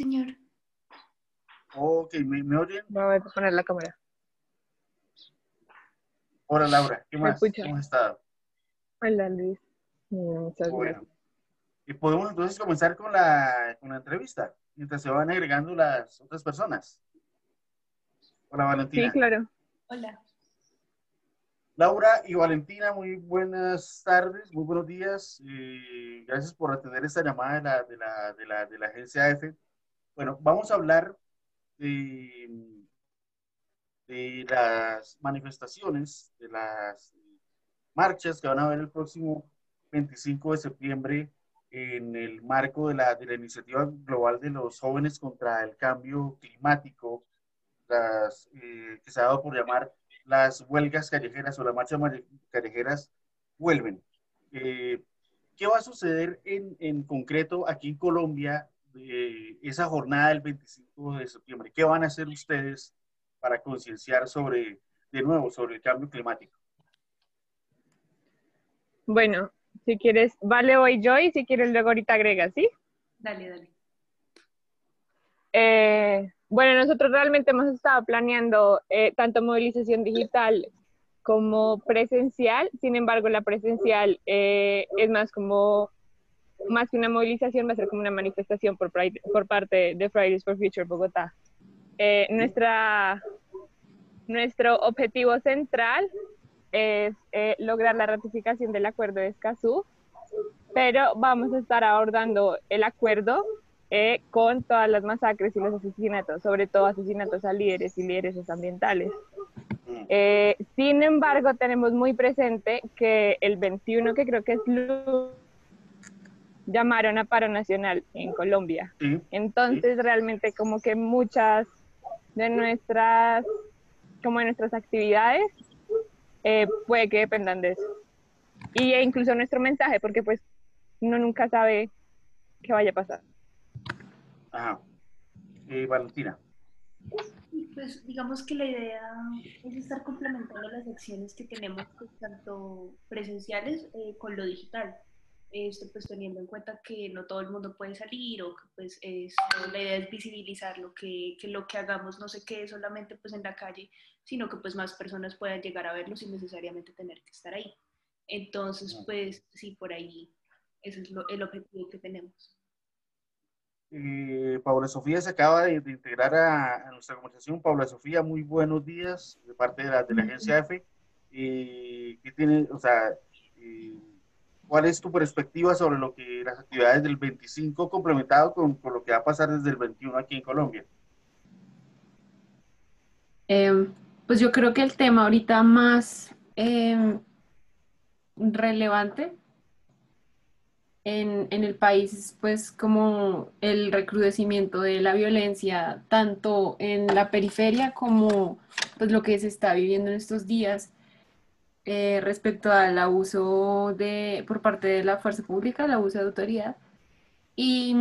señor. Ok, ¿me oyen? Voy a poner la cámara. Hola Laura, ¿qué ¿Me más? escucha? ¿Cómo has estado? Hola, Luis. Muchas Bueno, gracias. y podemos entonces comenzar con la entrevista, mientras se van agregando las otras personas. Hola Sí, Valentina. claro. Hola. Laura y Valentina, muy buenas tardes, muy buenos días. Gracias por atender esta llamada de la agencia F. Bueno, vamos a hablar de, de las manifestaciones, de las marchas que van a haber el próximo 25 de septiembre en el marco de la iniciativa global de los jóvenes contra el cambio climático, que se ha dado por llamar las huelgas callejeras o las marchas callejeras vuelven. Eh, ¿Qué va a suceder en concreto aquí en Colombia esa jornada del 25 de septiembre? ¿Qué van a hacer ustedes para concienciar sobre, de nuevo, sobre el cambio climático? Bueno, si quieres, vale, voy yo y si quieres luego ahorita agrega, ¿sí? Dale, dale. Bueno, nosotros realmente hemos estado planeando tanto movilización digital como presencial. Sin embargo, la presencial es más como, más que una movilización, va a ser como una manifestación por parte de Fridays for Future Bogotá. Nuestro objetivo central es lograr la ratificación del acuerdo de Escazú, pero vamos a estar abordando el acuerdo con todas las masacres y los asesinatos, sobre todo asesinatos a líderes y lideresas ambientales. Sin embargo, tenemos muy presente que el 21, que creo que es llamaron a paro nacional en Colombia. Sí, sí. Entonces, realmente como que muchas de nuestras actividades puede que dependan de eso. Y incluso nuestro mensaje, porque pues uno nunca sabe qué vaya a pasar. Ajá. Valentina. Y pues digamos que la idea es estar complementando las acciones que tenemos, pues, tanto presenciales con lo digital. Esto pues teniendo en cuenta que no todo el mundo puede salir o que pues la idea es visibilizar que lo que hagamos no se quede solamente pues en la calle, sino que pues más personas puedan llegar a verlo sin necesariamente tener que estar ahí. Entonces pues sí, por ahí ese es el objetivo que tenemos. Paula Sofía se acaba de integrar a nuestra conversación. Paula Sofía, muy buenos días de parte de la agencia F. ¿Qué tiene, o sea, eh, cuál es tu perspectiva sobre lo que las actividades del 25 complementado con lo que va a pasar desde el 21 aquí en Colombia? Eh, pues yo creo que el tema ahorita más relevante en el país es pues como el recrudecimiento de la violencia, tanto en la periferia como pues lo que se está viviendo en estos días respecto al abuso por parte de la fuerza pública, el abuso de autoridad. Y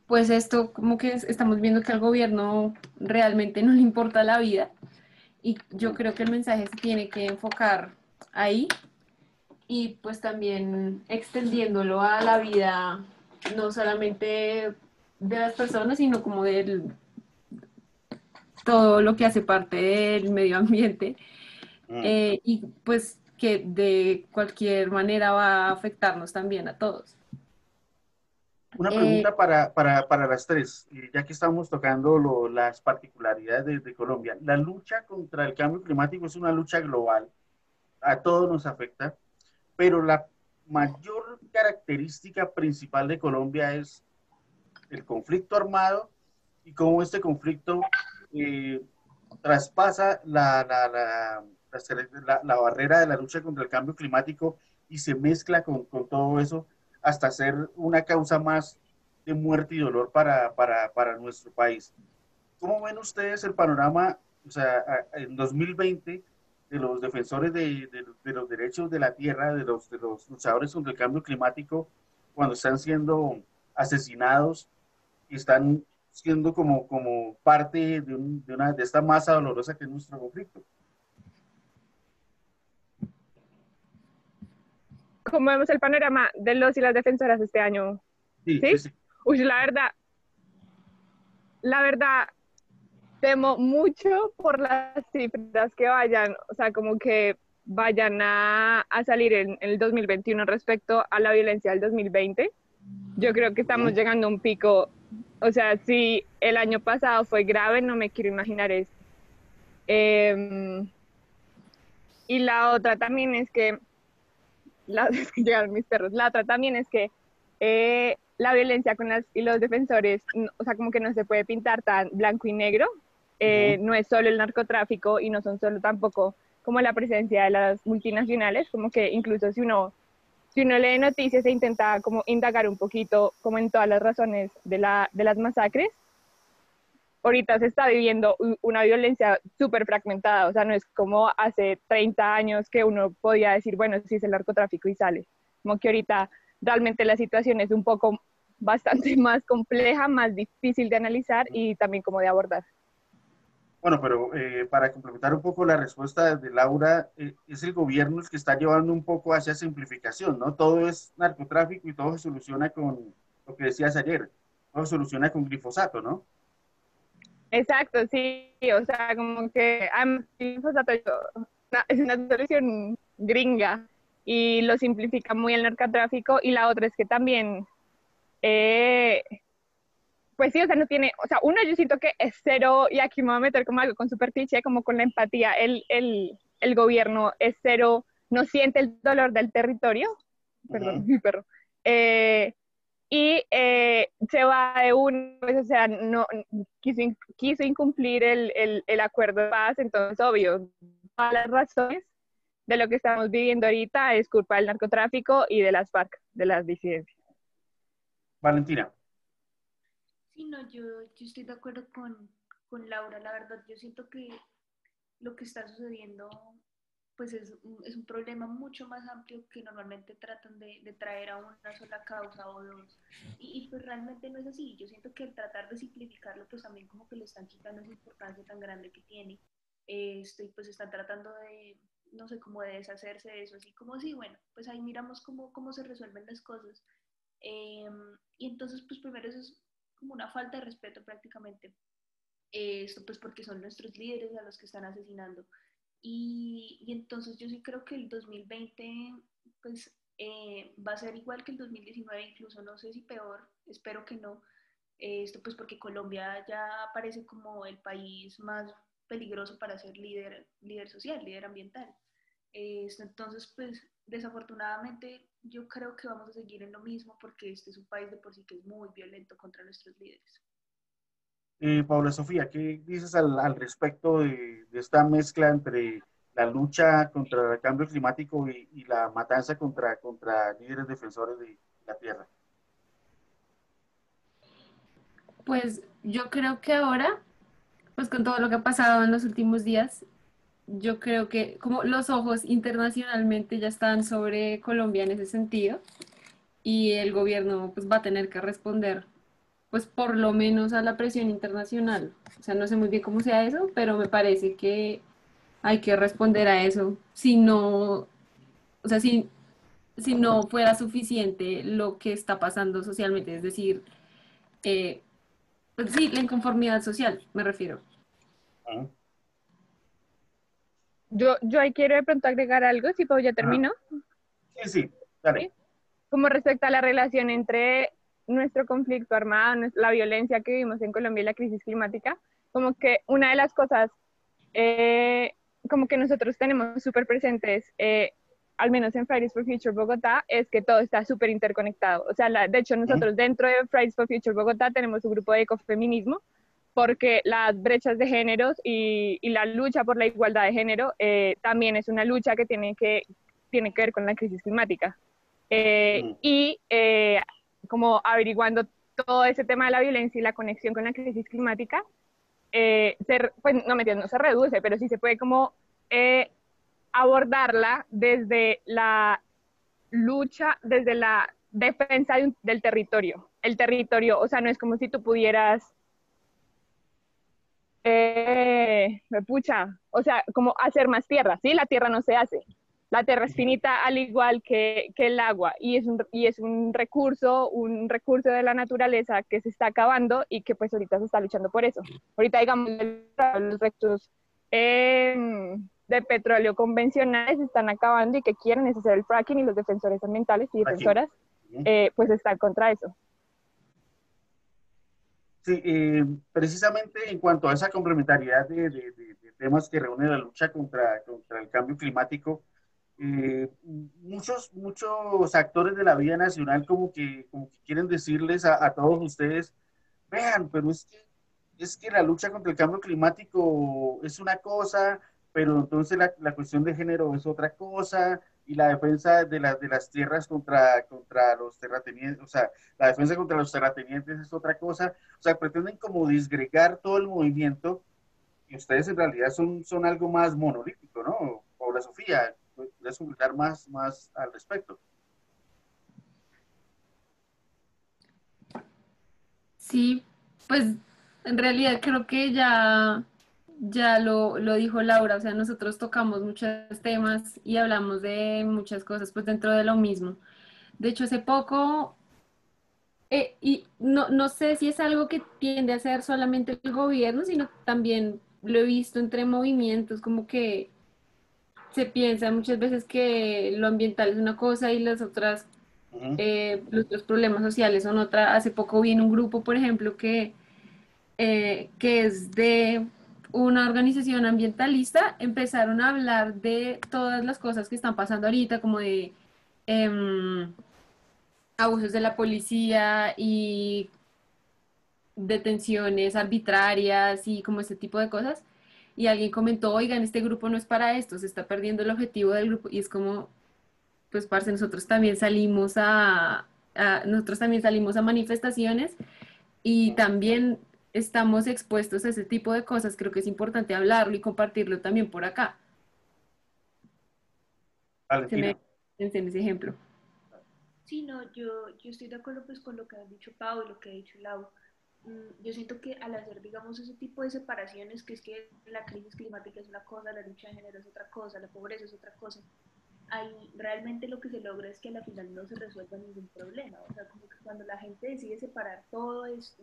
pues esto como que estamos viendo que al gobierno realmente no le importa la vida. Y yo creo que el mensaje se tiene que enfocar ahí y pues también extendiéndolo a la vida, no solamente de las personas, sino como de todo lo que hace parte del medio ambiente y pues que de cualquier manera va a afectarnos también a todos. Una Eh, pregunta para las tres, ya que estamos tocando las particularidades de Colombia. La lucha contra el cambio climático es una lucha global, a todos nos afecta, pero la mayor característica principal de Colombia es el conflicto armado y cómo este conflicto eh, traspasa la barrera de la lucha contra el cambio climático y se mezcla con todo eso hasta ser una causa más de muerte y dolor para nuestro país. ¿Cómo ven ustedes el panorama, o sea, en 2020 de los defensores de los derechos de la tierra, de los luchadores contra el cambio climático, cuando están siendo asesinados y están siendo como parte de esta masa dolorosa que es nuestro conflicto? ¿Cómo vemos el panorama de los y las defensoras este año? Sí, sí, ¿Sí? sí. Uy, la verdad, la verdad, temo mucho por las cifras que vayan, o sea, como que vayan a salir en el 2021 respecto a la violencia del 2020. Yo creo que estamos Ujú. llegando a un pico, o sea, si el año pasado fue grave, no me quiero imaginar esto. Y la otra también es que, es que llegaron mis perros, la otra también es que la violencia con las y los defensores, o sea, como que no se puede pintar tan blanco y negro, Ujú. no es solo el narcotráfico y no son solo tampoco como la presencia de las multinacionales, como que incluso si uno lee noticias e intenta como indagar un poquito como en todas las razones de las masacres, ahorita se está viviendo una violencia súper fragmentada, o sea, no es como hace 30 años que uno podía decir, bueno, sí es el narcotráfico y sale, como que ahorita realmente la situación es un poco bastante más compleja, más difícil de analizar y también como de abordar. Bueno, pero para complementar un poco la respuesta de Laura, es el gobierno el que está llevando un poco hacia simplificación, ¿no? Todo es narcotráfico y todo se soluciona con lo que decías ayer, todo se soluciona con glifosato, ¿no? Exacto, sí, o sea, como que es una solución gringa y lo simplifica muy el narcotráfico y la otra es que también eh, pues sí, o sea, no tiene, o sea, uno yo siento que es cero, y aquí me voy a meter como algo con super cliché, como con la empatía, el gobierno es cero, no siente el dolor del territorio, perdón, Ujú. mi perro, y se va de uno, pues, o sea, no, quiso incumplir el acuerdo de paz, entonces, obvio, todas las razones de lo que estamos viviendo ahorita es culpa del narcotráfico y de las FARC, de las disidencias. Valentina. Sí, no, yo estoy de acuerdo con Laura. La verdad, yo siento que lo que está sucediendo pues es un problema mucho más amplio que normalmente tratan de traer a una sola causa o dos. Pues realmente no es así. Yo siento que el tratar de simplificarlo, pues también como que le están quitando esa importancia tan grande que tiene. Y pues están tratando de, no sé, como de deshacerse de eso, así como sí, bueno, pues ahí miramos cómo se resuelven las cosas. Eh, y entonces, pues primero eso es como una falta de respeto prácticamente. Esto pues porque son nuestros líderes a los que están asesinando. Entonces yo sí creo que el 2020 pues va a ser igual que el 2019, incluso no sé si peor, espero que no. Esto pues porque Colombia ya aparece como el país más peligroso para ser líder social, líder ambiental. Entonces pues desafortunadamente yo creo que vamos a seguir en lo mismo porque este es un país de por sí que es muy violento contra nuestros líderes. Paula Sofía, ¿qué dices al respecto de esta mezcla entre la lucha contra el cambio climático y la matanza contra líderes defensores de la tierra? Pues yo creo que ahora, pues con todo lo que ha pasado en los últimos días, yo creo que como los ojos internacionalmente ya están sobre Colombia en ese sentido y el gobierno pues va a tener que responder pues por lo menos a la presión internacional. O sea, no sé muy bien cómo sea eso, pero me parece que hay que responder a eso. Si no, o sea, si no fuera suficiente lo que está pasando socialmente, es decir, eh, pues sí, la inconformidad social, me refiero. Ajá. Yo ahí quiero de pronto agregar algo, si puedo, ya Ajá. termino. Sí, sí, dale. ¿Sí? Como respecto a la relación entre nuestro conflicto armado, la violencia que vivimos en Colombia y la crisis climática, como que una de las cosas eh, como que nosotros tenemos súper presentes, al menos en Fridays for Future Bogotá, es que todo está súper interconectado. O sea, de hecho Ujú. nosotros dentro de Fridays for Future Bogotá tenemos un grupo de ecofeminismo porque las brechas de géneros y la lucha por la igualdad de género también es una lucha que tiene que ver con la crisis climática. Ujú. Como averiguando todo ese tema de la violencia y la conexión con la crisis climática, pues no me entiendo, no se reduce, pero sí se puede como eh, abordarla desde la lucha, desde la defensa del territorio. El territorio, o sea, no es como si tú pudieras, pucha, o sea, como hacer más tierra, ¿sí? La tierra no se hace. la tierra es finita al igual que el agua y es un recurso de la naturaleza que se está acabando y que pues ahorita se está luchando por eso. Ahorita digamos los recursos de petróleo convencionales se están acabando y que quieren es hacer el fracking y los defensores ambientales y defensoras pues están contra eso. Sí, precisamente en cuanto a esa complementariedad de temas que reúne la lucha contra el cambio climático, muchos actores de la vida nacional como que quieren decirles a todos ustedes, vean, pero es que la lucha contra el cambio climático es una cosa, pero entonces la cuestión de género es otra cosa, y la defensa de las tierras contra los terratenientes, o sea, la defensa contra los terratenientes es otra cosa. O sea, pretenden como disgregar todo el movimiento y ustedes en realidad son algo más monolítico, ¿no? Paula Sofía, ¿puedes comentar más al respecto? Sí, pues en realidad creo que ya lo dijo Laura, o sea, nosotros tocamos muchos temas y hablamos de muchas cosas, pues dentro de lo mismo. De hecho, hace poco, y no sé si es algo que tiende a hacer solamente el gobierno, sino también lo he visto entre movimientos, como que se piensa muchas veces que lo ambiental es una cosa y las otras, Ujú. los otros problemas sociales son otra. Hace poco vi en un grupo, por ejemplo, que es de una organización ambientalista, empezaron a hablar de todas las cosas que están pasando ahorita, como de em, abusos de la policía y detenciones arbitrarias y como ese tipo de cosas. Y alguien comentó, oigan, este grupo no es para esto, se está perdiendo el objetivo del grupo. Y es como, pues, parce, nosotros también salimos a manifestaciones y también estamos expuestos a ese tipo de cosas. Creo que es importante hablarlo y compartirlo también por acá. Se me Valentina. en ese ejemplo. Sí, no, yo estoy de acuerdo pues con lo que ha dicho Pau y lo que ha dicho Lau. Yo siento que al hacer, digamos, ese tipo de separaciones, que es que la crisis climática es una cosa, la lucha de género es otra cosa, la pobreza es otra cosa, ahí realmente lo que se logra es que a la final no se resuelva ningún problema. O sea, como que cuando la gente decide separar todo esto,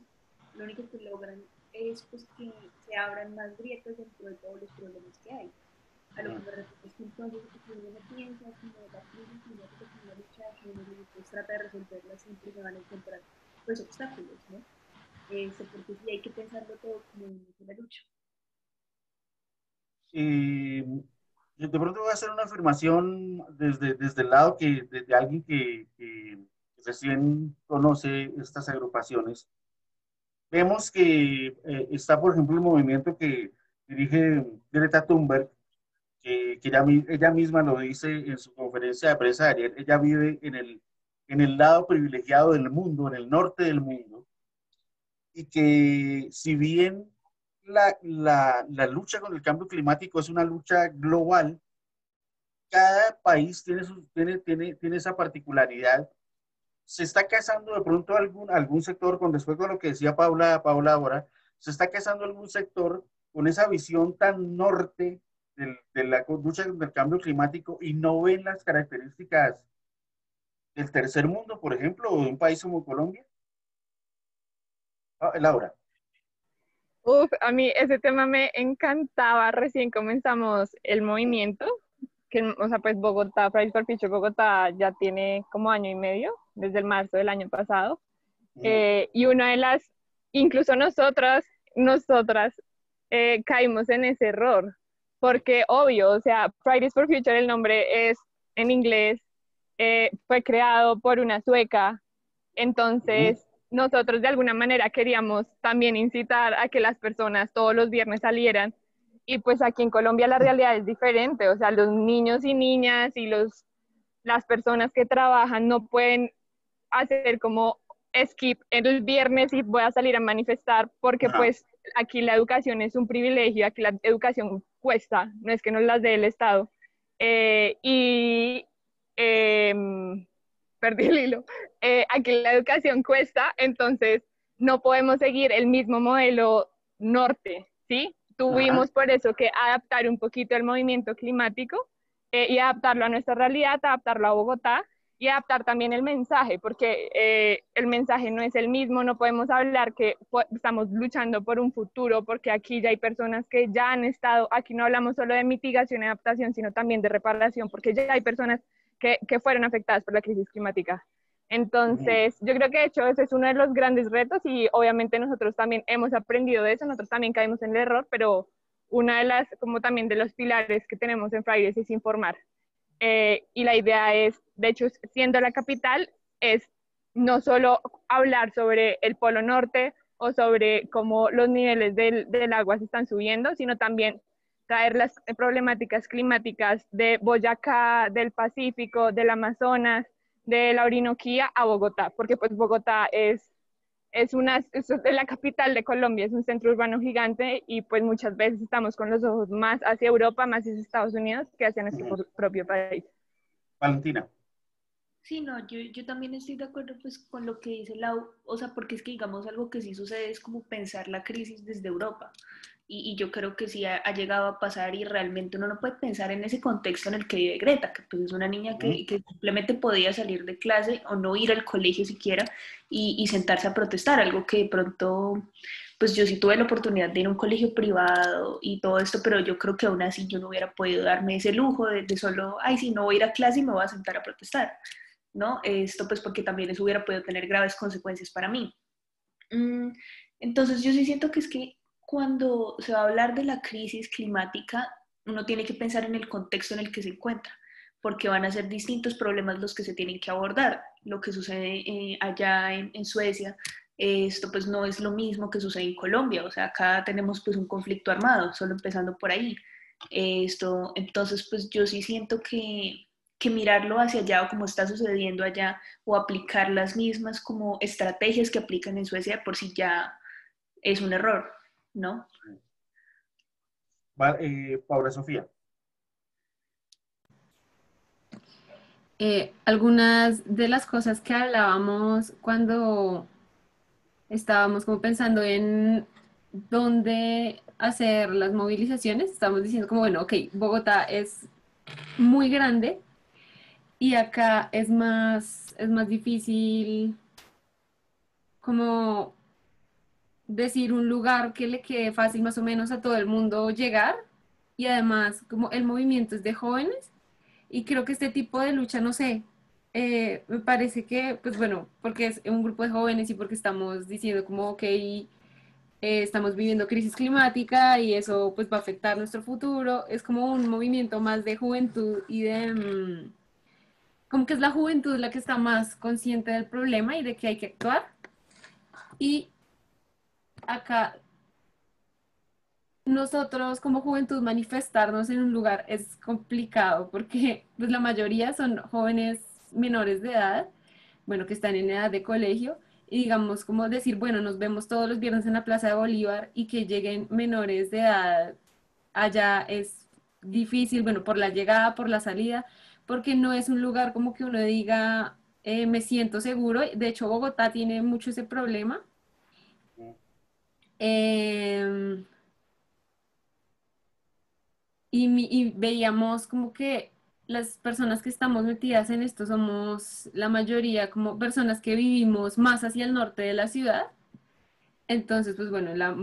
lo único que logran es pues que se abran más grietas dentro de todos los problemas que hay. A lo que me refiero es que entonces uno no piensa como la crisis climática como una lucha de género y pues trata de resolverla, siempre se van a encontrar pues obstáculos, ¿no? Porque sí hay que pensarlo todo como una lucha. Y yo de pronto voy a hacer una afirmación desde el lado de alguien que recién conoce estas agrupaciones. Vemos que está, por ejemplo, el movimiento que dirige Greta Thunberg, que ella misma lo dice en su conferencia de prensa de ayer. Ella vive en el lado privilegiado del mundo, en el norte del mundo, y que si bien la lucha con el cambio climático es una lucha global, cada país tiene esa particularidad. Se está casando de pronto algún sector, con respecto a lo que decía Paula ahora, se está casando algún sector con esa visión tan norte de la lucha contra el cambio climático y no ven las características del tercer mundo, por ejemplo, o de un país como Colombia. Laura. Uf, a mí ese tema me encantaba. Recién comenzamos el movimiento, que, o sea, pues Bogotá, Fridays for Future Bogotá ya tiene como año y medio, desde el marzo del año pasado. Y una de las, incluso nosotras caímos en ese error, porque obvio, o sea, Fridays for Future, el nombre es en inglés, fue creado por una sueca, entonces nosotros de alguna manera queríamos también incitar a que las personas todos los viernes salieran, y pues aquí en Colombia la realidad es diferente, o sea, los niños y niñas y las personas que trabajan no pueden hacer como skip el viernes y voy a salir a manifestar, porque Ajá. pues aquí la educación es un privilegio, aquí la educación cuesta, no es que nos las dé el Estado. Y perdí el hilo. Aquí la educación cuesta, entonces no podemos seguir el mismo modelo norte, ¿sí? Ajá. Tuvimos por eso que adaptar un poquito el movimiento climático y adaptarlo a nuestra realidad, adaptarlo a Bogotá y adaptar también el mensaje, porque el mensaje no es el mismo, no podemos hablar que estamos luchando por un futuro, porque aquí ya hay personas que ya han estado, aquí no hablamos solo de mitigación y adaptación, sino también de reparación, porque ya hay personas que fueron afectadas por la crisis climática. Entonces, yo creo que de hecho ese es uno de los grandes retos y obviamente nosotros también hemos aprendido de eso, nosotros también caímos en el error, pero una de las, como también de los pilares que tenemos en Frailes es informar. Y la idea es, de hecho, siendo la capital, es no solo hablar sobre el Polo Norte o sobre cómo los niveles del agua se están subiendo, sino también traer las problemáticas climáticas de Boyacá, del Pacífico, del Amazonas, de la Orinoquía a Bogotá, porque pues Bogotá es la capital de Colombia, es un centro urbano gigante y pues muchas veces estamos con los ojos más hacia Europa, más hacia Estados Unidos que hacia nuestro propio país. Valentina. Sí, no, yo también estoy de acuerdo pues con lo que dice Lau, o sea, porque es que digamos algo que sí sucede es como pensar la crisis desde Europa. Y yo creo que sí ha llegado a pasar y realmente uno no puede pensar en ese contexto en el que vive Greta, que pues es una niña que simplemente podía salir de clase o no ir al colegio siquiera y sentarse a protestar, algo que de pronto, pues yo sí tuve la oportunidad de ir a un colegio privado y todo esto, pero yo creo que aún así yo no hubiera podido darme ese lujo de solo, ay, sí, no voy a ir a clase y me voy a sentar a protestar, ¿no? Esto pues porque también eso hubiera podido tener graves consecuencias para mí. Entonces yo sí siento que es que cuando se va a hablar de la crisis climática, uno tiene que pensar en el contexto en el que se encuentra, porque van a ser distintos problemas los que se tienen que abordar. Lo que sucede allá en Suecia, esto pues no es lo mismo que sucede en Colombia, o sea, acá tenemos pues un conflicto armado, solo empezando por ahí. Entonces pues yo sí siento que mirarlo hacia allá o como está sucediendo allá o aplicar las mismas como estrategias que aplican en Suecia por sí ya es un error, ¿no? Paula Sofía. Algunas de las cosas que hablábamos cuando estábamos como pensando en dónde hacer las movilizaciones, estábamos diciendo como, bueno, ok, Bogotá es muy grande y acá es más difícil como decir un lugar que le quede fácil más o menos a todo el mundo llegar y además como el movimiento es de jóvenes y creo que este tipo de lucha, no sé, me parece que, pues bueno, porque es un grupo de jóvenes y porque estamos diciendo como, ok, estamos viviendo crisis climática y eso pues va a afectar nuestro futuro, es como un movimiento más de juventud y de, como que es la juventud la que está más consciente del problema y de que hay que actuar. Y acá nosotros como juventud manifestarnos en un lugar es complicado porque pues, la mayoría son jóvenes menores de edad, bueno, que están en edad de colegio, y digamos como decir, bueno, nos vemos todos los viernes en la Plaza de Bolívar y que lleguen menores de edad allá es difícil, bueno, por la llegada, por la salida, porque no es un lugar como que uno diga, me siento seguro. De hecho, Bogotá tiene mucho ese problema. Em, y veíamos como que las personas que estamos metidas en esto somos la mayoría como personas que vivimos más hacia el norte de la ciudad. Entonces, pues bueno, la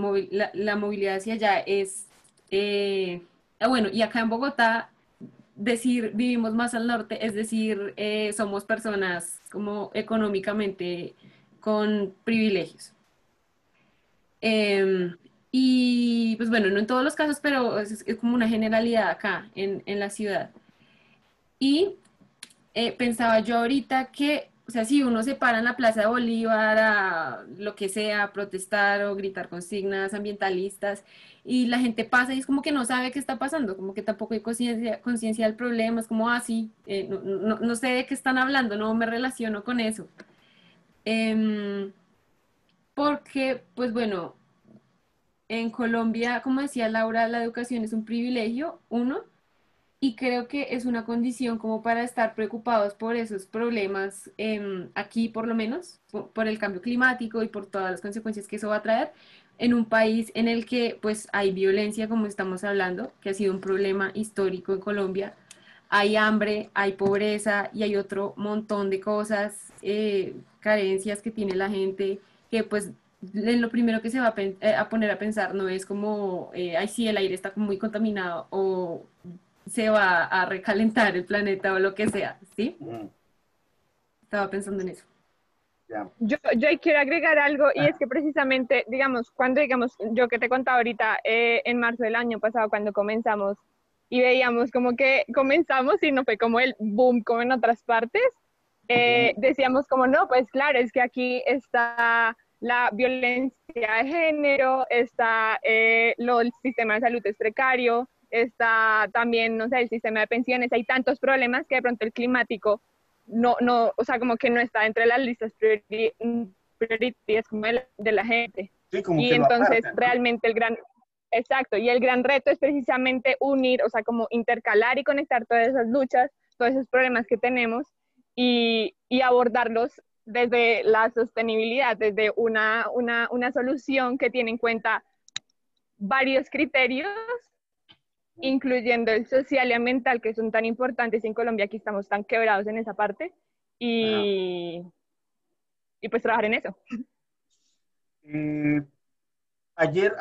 movilidad hacia allá es, bueno, y acá en Bogotá, decir vivimos más al norte, es decir, somos personas como económicamente con privilegios. Em, y pues bueno, no en todos los casos, pero es como una generalidad acá en la ciudad. Y pensaba yo ahorita que, o sea, si uno se para en la Plaza de Bolívar a lo que sea, a protestar o gritar consignas ambientalistas, y la gente pasa y es como que no sabe qué está pasando, como que tampoco hay conciencia del problema, es como, sí, no sé de qué están hablando, no me relaciono con eso. Porque, pues bueno, en Colombia, como decía Laura, la educación es un privilegio, uno, y creo que es una condición como para estar preocupados por esos problemas, aquí por lo menos, por el cambio climático y por todas las consecuencias que eso va a traer en un país en el que pues hay violencia, como estamos hablando, que ha sido un problema histórico en Colombia. hay hambre, hay pobreza y hay otro montón de cosas, carencias que tiene la gente, que pues lo primero que se va a poner a pensar no es como, ay sí, el aire está muy contaminado o se va a recalentar el planeta o lo que sea, ¿sí? Estaba pensando en eso. Ya. Yo ahí quiero agregar algo y es que precisamente, digamos, yo que te contaba ahorita, en marzo del año pasado cuando comenzamos y veíamos como que comenzamos y no fue como el boom como en otras partes, decíamos como no, pues claro, es que aquí está la violencia de género, está el sistema de salud es precario, está también, no sé, el sistema de pensiones, hay tantos problemas que de pronto el climático o sea, como que no está entre las listas prioritarias como de la gente. Sí, como Y que lo entonces apartan, ¿no? realmente exacto, y el gran reto es precisamente unir, o sea, como intercalar y conectar todas esas luchas, todos esos problemas que tenemos y abordarlos desde la sostenibilidad, desde una solución que tiene en cuenta varios criterios, incluyendo el social y ambiental, que son tan importantes en Colombia, aquí estamos tan quebrados en esa parte, Ajá. y pues trabajar en eso. Eh, ayer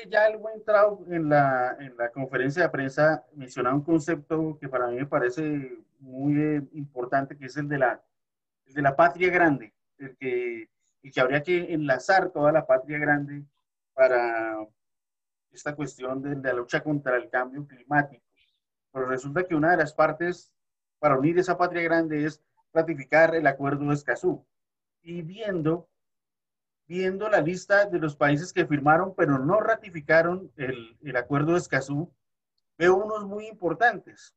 ya algo entrado en la conferencia de prensa mencionaba un concepto que para mí me parece muy importante, que es el de la patria grande, el que habría que enlazar toda la patria grande para esta cuestión de la lucha contra el cambio climático. Pero resulta que una de las partes para unir esa patria grande es ratificar el acuerdo de Escazú. Y viendo la lista de los países que firmaron pero no ratificaron el acuerdo de Escazú, veo unos muy importantes.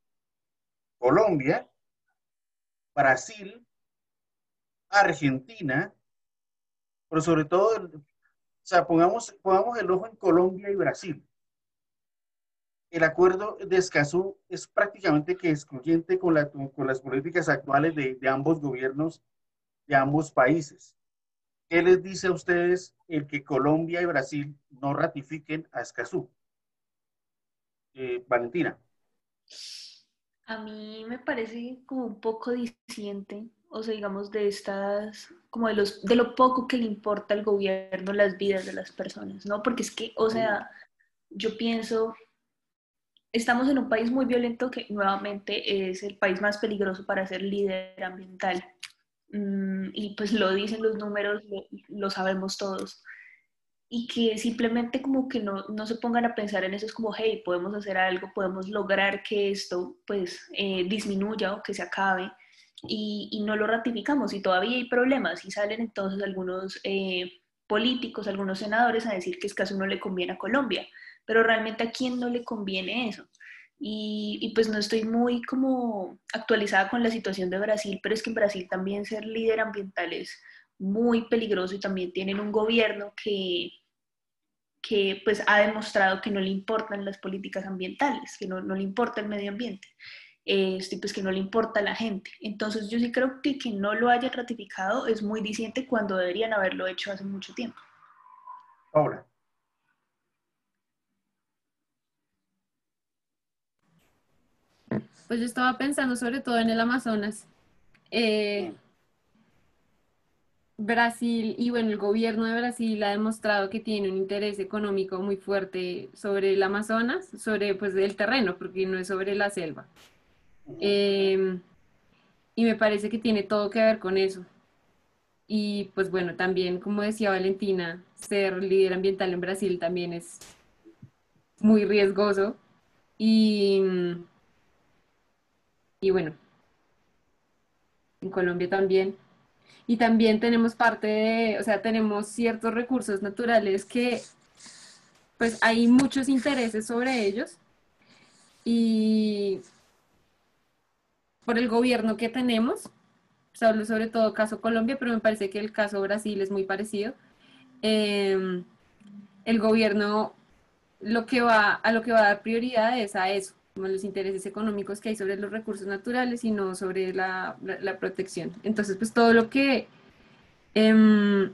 Colombia, Brasil, Argentina, pero sobre todo, o sea, pongamos el ojo en Colombia y Brasil. El acuerdo de Escazú es prácticamente que excluyente con las políticas actuales de ambos gobiernos de ambos países. ¿Qué les dice a ustedes el que Colombia y Brasil no ratifiquen a Escazú? Valentina. A mí me parece como un poco diciente, o sea, digamos, de estas, como de lo poco que le importa al gobierno las vidas de las personas, ¿no? Porque es que, o sea, yo pienso, estamos en un país muy violento que nuevamente es el país más peligroso para ser líder ambiental. Y pues lo dicen los números, lo sabemos todos. Y que simplemente como que no se pongan a pensar en eso, es como, hey, podemos hacer algo, podemos lograr que esto pues disminuya o que se acabe y no lo ratificamos y todavía hay problemas y salen entonces algunos políticos, algunos senadores a decir que es que eso no le conviene a Colombia, pero realmente a quién no le conviene eso. Y pues no estoy muy como actualizada con la situación de Brasil, pero es que en Brasil también ser líder ambiental es muy peligroso y también tienen un gobierno que pues ha demostrado que no le importan las políticas ambientales, que no le importa el medio ambiente, pues que no le importa a la gente. Entonces yo sí creo que no lo hayan ratificado es muy diciente cuando deberían haberlo hecho hace mucho tiempo. Paula. Pues yo estaba pensando sobre todo en el Amazonas. Brasil y bueno, el gobierno de Brasil ha demostrado que tiene un interés económico muy fuerte sobre el Amazonas, sobre pues el terreno, porque no es sobre la selva. Eh, y me parece que tiene todo que ver con eso. Y pues bueno, también como decía Valentina, ser líder ambiental en Brasil también es muy riesgoso. Y, y bueno, en Colombia también. Y también tenemos parte de, o sea, tenemos ciertos recursos naturales que pues hay muchos intereses sobre ellos y por el gobierno que tenemos, pues hablo sobre todo caso Colombia, pero me parece que el caso Brasil es muy parecido. Eh, el gobierno a lo que va a dar prioridad es a eso, como los intereses económicos que hay sobre los recursos naturales y no sobre la protección. Entonces, pues em,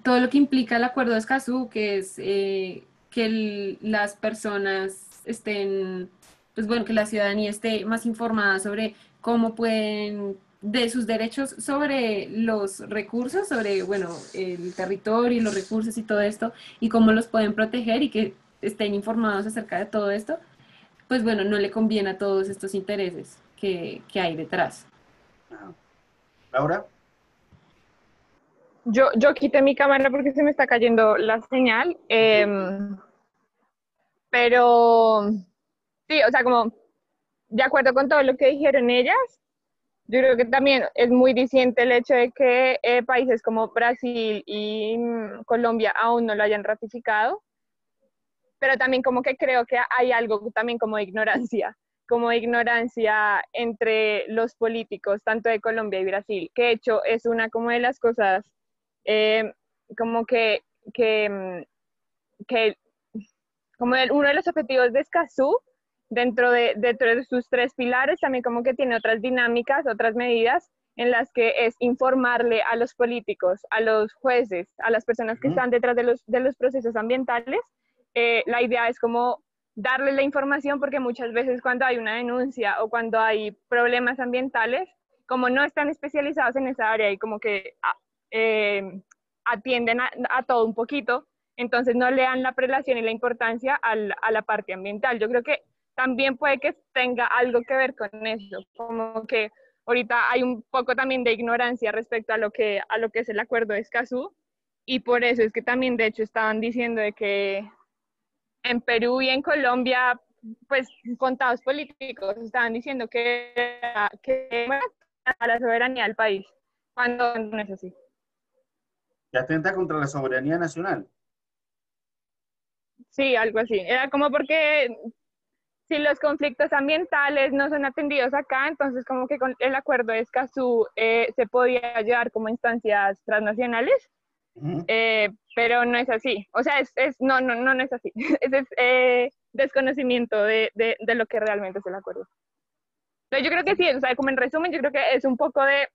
todo lo que implica el acuerdo de Escazú, que es que las personas estén pues bueno, que la ciudadanía esté más informada sobre cómo pueden, de sus derechos sobre los recursos, sobre, bueno, el territorio y los recursos y todo esto, y cómo los pueden proteger y que estén informados acerca de todo esto, pues bueno, no le conviene a todos estos intereses que hay detrás. Ajá. Laura, Yo quité mi cámara porque se me está cayendo la señal, pero sí, o sea, como de acuerdo con todo lo que dijeron ellas, yo creo que también es muy diciente el hecho de que países como Brasil y Colombia aún no lo hayan ratificado, pero también como que creo que hay algo también como ignorancia entre los políticos, tanto de Colombia y Brasil, que de hecho es una como de las cosas eh, como que, que como uno de los objetivos de Escazú, dentro de sus tres pilares, también como que tiene otras dinámicas, otras medidas en las que es informarle a los políticos, a los jueces, a las personas que están detrás de los procesos ambientales. La idea es como darle la información porque muchas veces cuando hay una denuncia o cuando hay problemas ambientales, como no están especializados en esa área y como que atienden a todo un poquito, entonces no le dan la prelación y la importancia a la parte ambiental. Yo creo que también puede que tenga algo que ver con eso, como que ahorita hay un poco también de ignorancia respecto a lo que es el acuerdo de Escazú, y por eso es que también de hecho estaban diciendo de que en Perú y en Colombia, pues contados políticos estaban diciendo que bueno, a la soberanía del país, cuando no es así. que atenta contra la soberanía nacional. Sí, algo así. Era como porque si los conflictos ambientales no son atendidos acá, entonces como que con el acuerdo de Escazú se podía llevar como instancias transnacionales, Ujú. pero no es así. O sea, no es así. Ese es desconocimiento de lo que realmente es el acuerdo. Entonces yo creo que sí, o sea, como en resumen, yo creo que es un poco de,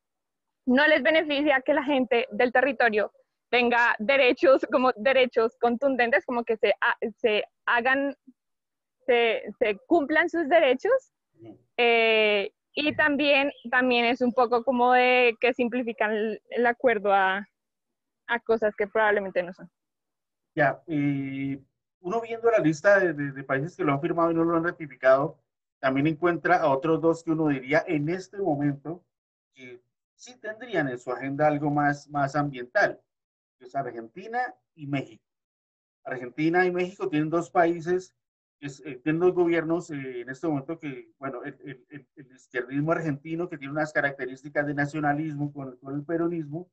no les beneficia que la gente del territorio tenga derechos, como derechos contundentes, como que se hagan se cumplan sus derechos, y también es un poco como de que simplifican el acuerdo a cosas que probablemente no son. Ya, uno viendo la lista de países que lo han firmado y no lo han ratificado, también encuentra a otros dos que uno diría en este momento que sí tendrían en su agenda algo más ambiental, que es Argentina y México. Argentina y México tienen dos países, tienen dos gobiernos en este momento que, bueno, el izquierdismo argentino que tiene unas características de nacionalismo con el peronismo,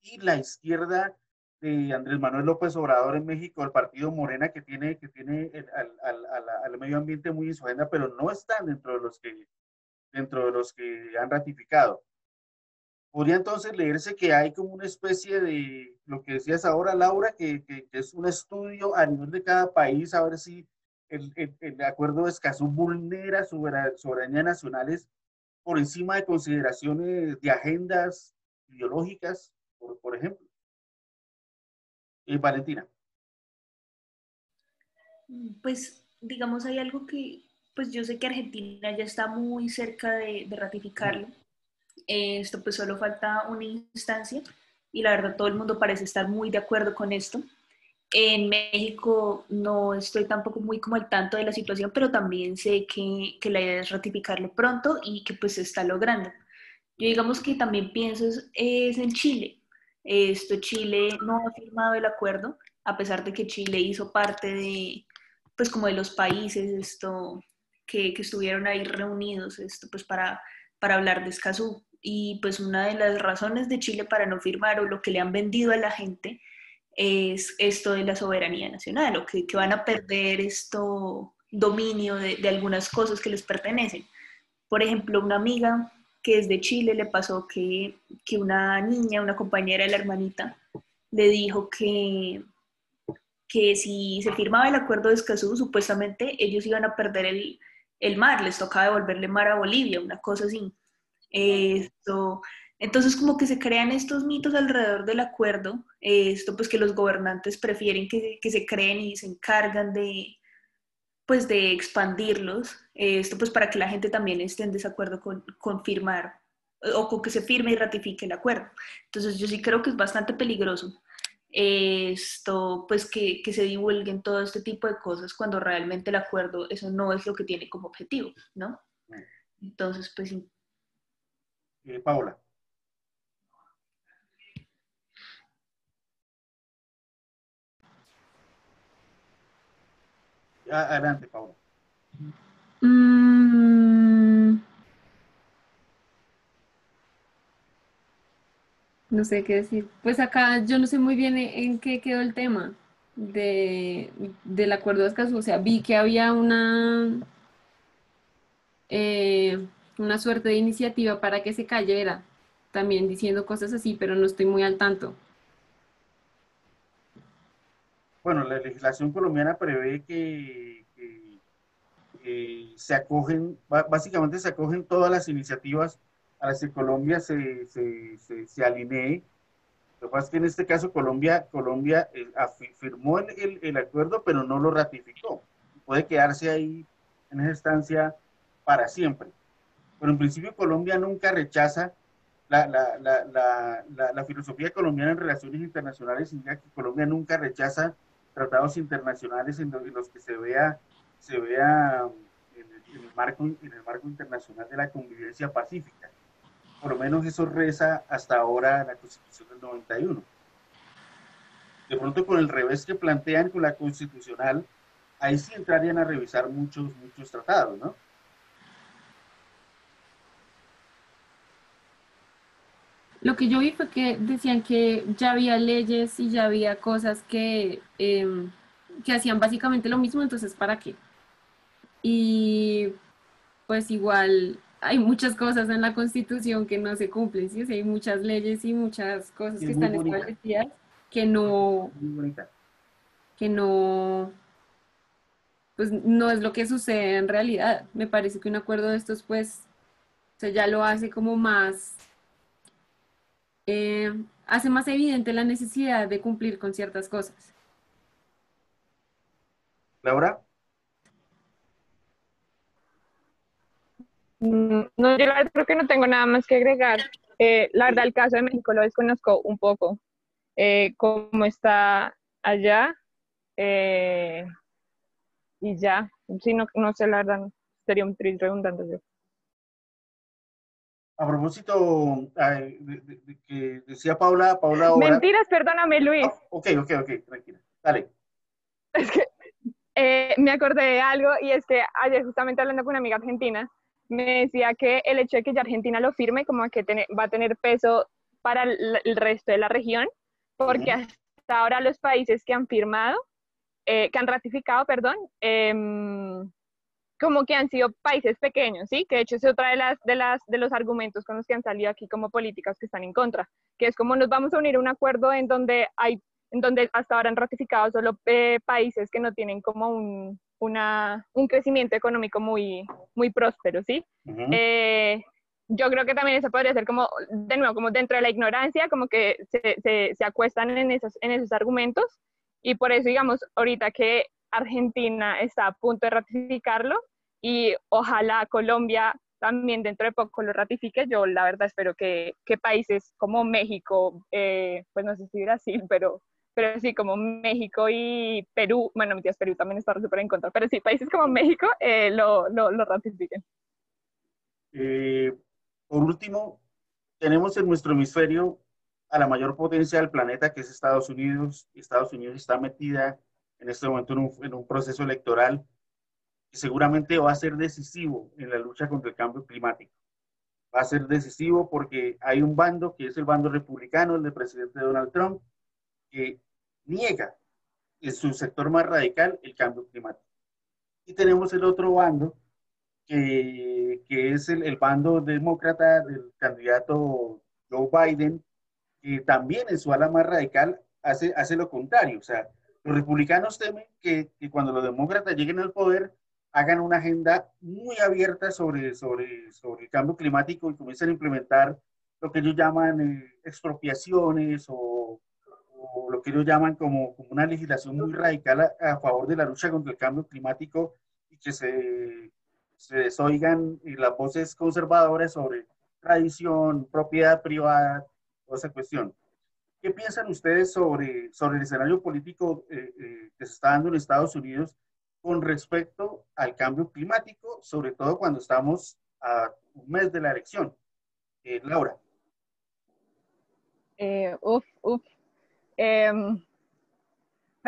y la izquierda de Andrés Manuel López Obrador en México, el partido Morena que tiene al medio ambiente muy en su agenda, pero no están dentro de los que han ratificado. Podría entonces leerse que hay como una especie de, lo que decías ahora, Laura, que es un estudio a nivel de cada país, a ver si el acuerdo de Escazú vulnera soberanía nacionales por encima de consideraciones de agendas ideológicas, por ejemplo. Valentina. Pues digamos hay algo que, pues yo sé que Argentina ya está muy cerca de ratificarlo. Esto pues solo falta una instancia y la verdad todo el mundo parece estar muy de acuerdo con esto. En México no estoy tampoco muy como al tanto de la situación, pero también sé que la idea es ratificarlo pronto y que pues se está logrando. Yo digamos que también pienso es en Chile. Chile no ha firmado el acuerdo, a pesar de que Chile hizo parte de, pues como de los países que estuvieron ahí reunidos pues para hablar de Escazú. Y pues una de las razones de Chile para no firmar o lo que le han vendido a la gente es esto de la soberanía nacional o que van a perder dominio de algunas cosas que les pertenecen. Por ejemplo, una amiga que es de Chile le pasó que una niña, una compañera de la hermanita, le dijo que si se firmaba el acuerdo de Escazú, supuestamente ellos iban a perder el mar, les tocaba devolverle mar a Bolivia, una cosa así. Esto, entonces como que se crean estos mitos alrededor del acuerdo, pues que los gobernantes prefieren que se creen y se encargan pues de expandirlos, esto pues para que la gente también esté en desacuerdo con firmar o con que se firme y ratifique el acuerdo. Entonces yo sí creo que es bastante peligroso esto, pues que se divulguen todo este tipo de cosas cuando realmente el acuerdo, eso no es lo que tiene como objetivo, ¿no? Entonces, pues sí. Paola. Adelante, Paola. No sé qué decir. Pues acá yo no sé muy bien en qué quedó el tema del acuerdo de Escazú. O sea, vi que había una suerte de iniciativa para que se cayera, también diciendo cosas así, pero no estoy muy al tanto. Bueno, la legislación colombiana prevé que se acogen, básicamente se acogen todas las iniciativas a las que Colombia se alinee. Lo que pasa es que en este caso Colombia firmó el acuerdo, pero no lo ratificó. Puede quedarse ahí en esa instancia para siempre. Pero en principio Colombia nunca rechaza la filosofía colombiana en relaciones internacionales, indica que Colombia nunca rechaza tratados internacionales en los que se vea en el marco internacional de la convivencia pacífica. Por lo menos eso reza hasta ahora la Constitución del 91. De pronto con el revés que plantean con la constitucional, ahí sí entrarían a revisar muchos tratados, ¿no? Lo que yo vi fue que decían que ya había leyes y ya había cosas que hacían básicamente lo mismo, entonces ¿para qué? Y pues igual hay muchas cosas en la Constitución que no se cumplen, ¿sí? O sea, hay muchas leyes y muchas cosas Y que es muy están bonita, establecidas que no, muy bonita. que no, pues no es lo que sucede en realidad. Me parece que un acuerdo de estos, pues, o sea, ya lo hace como más, hace más evidente la necesidad de cumplir con ciertas cosas. Laura, No, yo la verdad creo que no tengo nada más que agregar. La verdad, el caso de México lo desconozco un poco. Cómo está allá eh, y ya. Sí, no, no sé, la verdad, sería un triste redundante yo. a propósito de que decía Paula ahora. Mentiras, perdóname, Luis. Ok, tranquila, dale. Es que me acordé de algo y es que ayer justamente hablando con una amiga argentina, me decía que el hecho de que ya Argentina lo firme como que va a tener peso para el resto de la región, porque hasta ahora los países que han firmado, que han ratificado, perdón, como que han sido países pequeños, ¿sí? Que de hecho es otra de los argumentos con los que han salido aquí como políticas que están en contra, que es como nos vamos a unir a un acuerdo en donde hasta ahora han ratificado solo países que no tienen como un crecimiento económico muy próspero, ¿sí? Yo creo que también eso podría ser como, de nuevo, como dentro de la ignorancia, como que se acuestan en esos argumentos, y por eso, digamos, ahorita que Argentina está a punto de ratificarlo y ojalá Colombia también dentro de poco lo ratifique. Yo la verdad espero que países como México, pues no sé si Brasil, pero sí como México y Perú, bueno, mi tía Perú también está súper en contra, pero sí, países como México lo ratifiquen. Por último, tenemos en nuestro hemisferio a la mayor potencia del planeta, que es Estados Unidos. Estados Unidos está metida en este momento en un proceso electoral que seguramente va a ser decisivo en la lucha contra el cambio climático. Va a ser decisivo porque hay un bando, que es el bando republicano, el del presidente Donald Trump, que niega en su sector más radical el cambio climático. Y tenemos el otro bando, que es el bando demócrata del candidato Joe Biden, que también en su ala más radical hace lo contrario. O sea, los republicanos temen que cuando los demócratas lleguen al poder hagan una agenda muy abierta sobre el cambio climático y comiencen a implementar lo que ellos llaman expropiaciones o lo que ellos llaman como una legislación muy radical a favor de la lucha contra el cambio climático y que se desoigan las voces conservadoras sobre tradición, propiedad privada, toda esa cuestión. ¿Qué piensan ustedes sobre el escenario político que se está dando en Estados Unidos con respecto al cambio climático, sobre todo cuando estamos a un mes de la elección? Laura.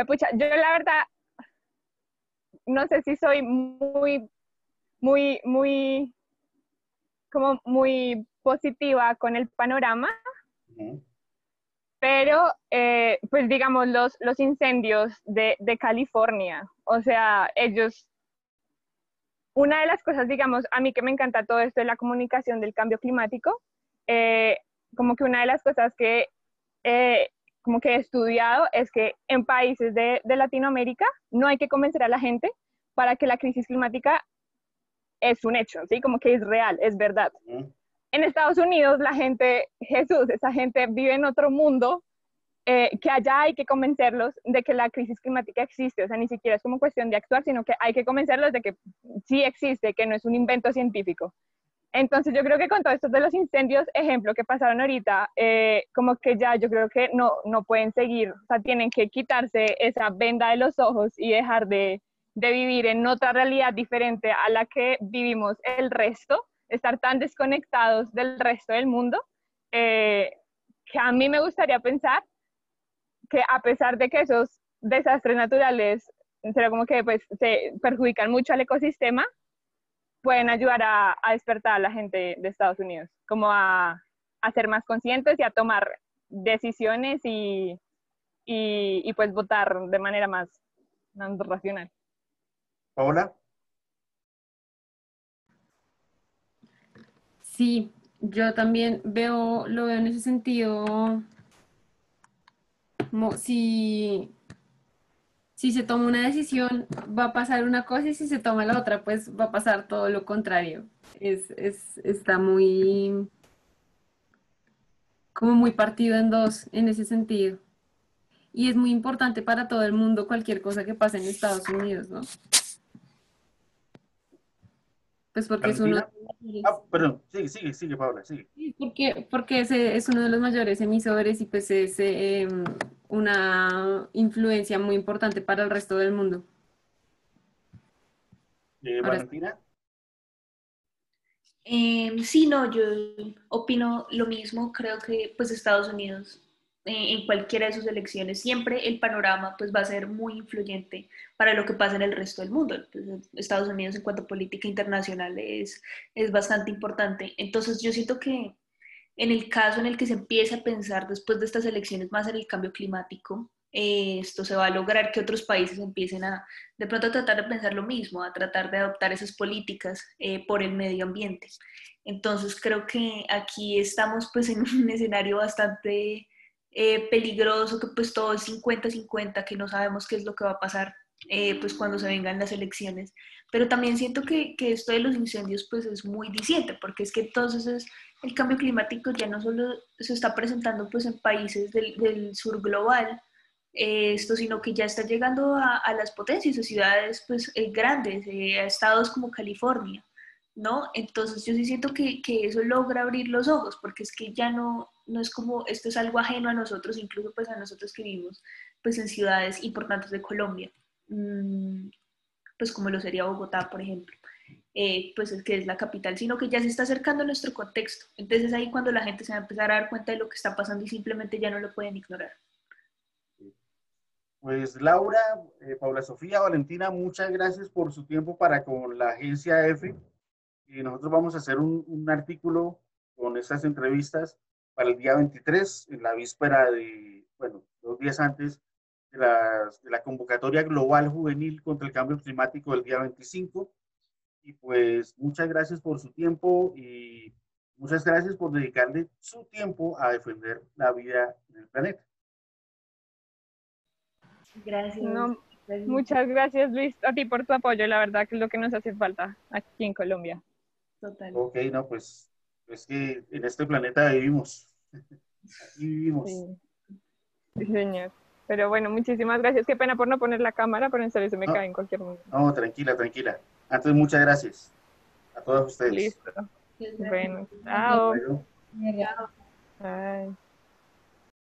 Pucha, yo la verdad no sé si soy como muy positiva con el panorama, pero pues digamos los incendios de California, o sea, una de las cosas, digamos, a mí que me encanta todo esto de la comunicación del cambio climático, como que una de las cosas que como que he estudiado es que en países de Latinoamérica no hay que convencer a la gente para que la crisis climática es un hecho, ¿sí? Como que es real, es verdad. En Estados Unidos la gente, Jesús, esa gente vive en otro mundo, que allá hay que convencerlos de que la crisis climática existe, o sea, ni siquiera es como cuestión de actuar, sino que hay que convencerlos de que sí existe, que no es un invento científico. Entonces yo creo que con todo esto de los incendios, ejemplo, que pasaron ahorita, como que ya yo creo que no pueden seguir, o sea, tienen que quitarse esa venda de los ojos y dejar de vivir en otra realidad diferente a la que vivimos el resto, estar tan desconectados del resto del mundo, que a mí me gustaría pensar que a pesar de que esos desastres naturales, pero como que pues, se perjudican mucho al ecosistema, pueden ayudar a despertar a la gente de Estados Unidos, como a ser más conscientes y a tomar decisiones y pues votar de manera más racional. Paola. Sí, yo también lo veo en ese sentido, como si se toma una decisión va a pasar una cosa y si se toma la otra, pues va a pasar todo lo contrario. Está como muy partido en dos en ese sentido. Y es muy importante para todo el mundo cualquier cosa que pase en Estados Unidos, ¿no? Pues porque es uno de los mayores. Perdón, sigue, Paola, sigue. Sí, porque ese es uno de los mayores emisores y pues es una influencia muy importante para el resto del mundo. Ahora, Valentina. Sí, no, yo opino lo mismo. Creo que pues Estados Unidos, en cualquiera de sus elecciones, siempre el panorama pues va a ser muy influyente para lo que pasa en el resto del mundo. Pues, Estados Unidos en cuanto a política internacional es bastante importante. Entonces yo siento que en el caso en el que se empiece a pensar después de estas elecciones más en el cambio climático, esto se va a lograr que otros países empiecen de pronto a tratar de pensar lo mismo, a tratar de adoptar esas políticas por el medio ambiente. Entonces creo que aquí estamos pues en un escenario bastante peligroso, que pues todo es 50-50, que no sabemos qué es lo que va a pasar pues cuando se vengan las elecciones. Pero también siento que esto de los incendios pues es muy diciente, porque es que entonces el cambio climático ya no solo se está presentando pues en países del sur global, sino que ya está llegando a las potencias, a ciudades pues grandes, a estados como California, ¿no? Entonces yo sí siento que eso logra abrir los ojos, porque es que ya no es como, esto es algo ajeno a nosotros, incluso pues a nosotros que vivimos pues en ciudades importantes de Colombia, pues como lo sería Bogotá, por ejemplo. Pues es que es la capital, sino que ya se está acercando a nuestro contexto. Entonces ahí cuando la gente se va a empezar a dar cuenta de lo que está pasando y simplemente ya no lo pueden ignorar. Pues Laura, Paula Sofía, Valentina, muchas gracias por su tiempo para con la agencia EFE. Y nosotros vamos a hacer un artículo con estas entrevistas para el día 23, en la víspera de, bueno, 2 días antes de la convocatoria global juvenil contra el cambio climático del día 25. Y pues muchas gracias por su tiempo y muchas gracias por dedicarle su tiempo a defender la vida en el planeta. Gracias. No, muchas gracias, Luis, a ti por tu apoyo, la verdad que es lo que nos hace falta aquí en Colombia. Total. Ok, no, pues es que en este planeta vivimos. Aquí vivimos. Sí, señor. Pero bueno, muchísimas gracias. Qué pena por no poner la cámara, pero en serio se me No, cae en cualquier momento. no, tranquila. Entonces, muchas gracias a todos ustedes. Listo. Gracias. Bueno, chao. Bueno. Mierda. Bye.